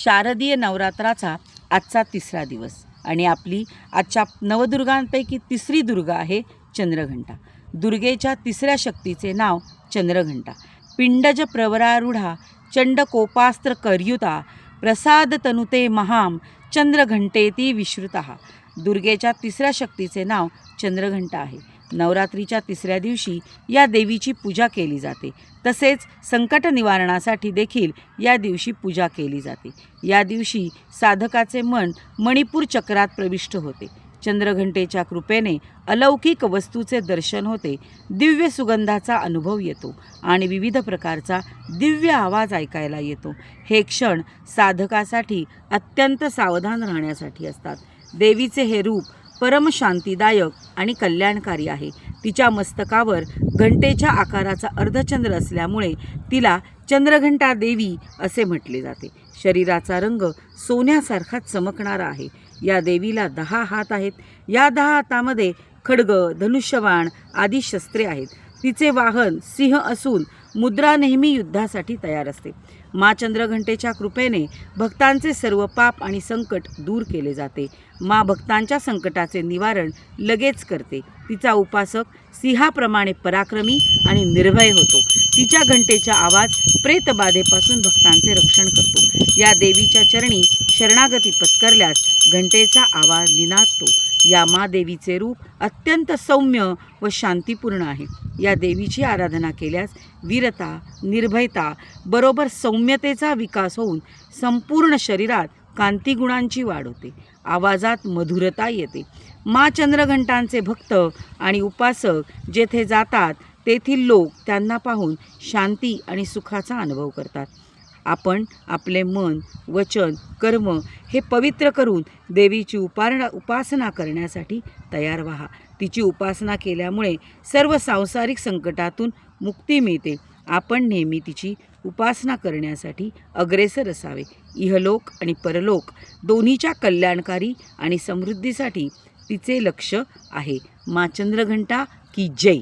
शारदीय नवरात्राचा आजचा तिसरा दिवस आणि आपली आजच्या नवदुर्गांपैकी तिसरी दुर्गा आहे चंद्रघंटा. दुर्गेच्या तिसऱ्या शक्तीचे नाव चंद्रघंटा. पिंडज प्रवरारूढा चंडकोपास्त्र करयुता प्रसाद तनुते महाम चंद्रघंटेती विश्रुतः. दुर्गेच्या तिसऱ्या शक्तीचे नाव चंद्रघंटा आहे. नवरात्रीच्या तिसऱ्या दिवशी या देवीची पूजा केली जाते. तसेच संकट निवारणासाठी देखील या दिवशी पूजा केली जाते. या दिवशी साधकाचे मन मणिपूर चक्रात प्रविष्ट होते. चंद्रघंटेच्या कृपेने अलौकिक वस्तूचे दर्शन होते, दिव्य सुगंधाचा अनुभव येतो आणि विविध प्रकारचा दिव्य आवाज ऐकायला येतो. हे क्षण साधकासाठी अत्यंत सावधान राहण्यासाठी असतात. देवीचे हे रूप परम शांतीदायक आणि कल्याणकारी आहे. तिच्या मस्तकावर घंटेच्या आकाराचा अर्धचंद्र असल्यामुळे तिला चंद्रघंटा देवी असे म्हटले जाते. शरीराचा रंग सोन्यासारखा चमकणारा आहे. या देवीला 10 हात आहेत. या 10 हातामध्ये खड्ग, धनुष्यबाण आदी शस्त्रे आहेत. तिचे वाहन सिंह असून मुद्रा नेहमी युद्धासाठी तयार असते. माँ चंद्रघंटेच्या कृपेने भक्तांचे सर्व पाप आणि संकट दूर केले जाते. माँ भक्तांच्या संकटाचे निवारण लगेच करते. तिचा उपासक सिंहाप्रमाणे पराक्रमी आणि निर्भय होतो. तिच्या घंटेचा आवाज प्रेतबाधेपासून भक्तांचे रक्षण करतो. या देवीच्या चरणी शरणागती पत्करल्यास घंटेचा आवाज निनादतो. या माँ देवीचे रूप अत्यंत सौम्य व शांतीपूर्ण आहे. या देवीची आराधना केल्यास वीरता, निर्भयता बरोबर सौम्यतेचा विकास होऊन संपूर्ण शरीरात कांतिगुणांची वाढ होते. आवाजात मधुरता येते. माँ चंद्रघंटांचे भक्त आणि उपासक जेथे जातात तेथील लोक त्यांना पाहून शांती आणि सुखाचा अनुभव करतात. आपण आपले मन, वचन, कर्म हे पवित्र करून देवीची उपासना करण्यासाठी तयार व्हा. तिची उपासना केल्यामुळे सर्व सांसारिक संकटातून मुक्ती मिळते. आपण नेहमी तिची उपासना करण्यासाठी अग्रेसर असावे. इहलोक आणि परलोक दोन्हीच्या कल्याणकारी आणि समृद्धीसाठी तिचे लक्ष आहे. माँ चंद्रघंटा की जय.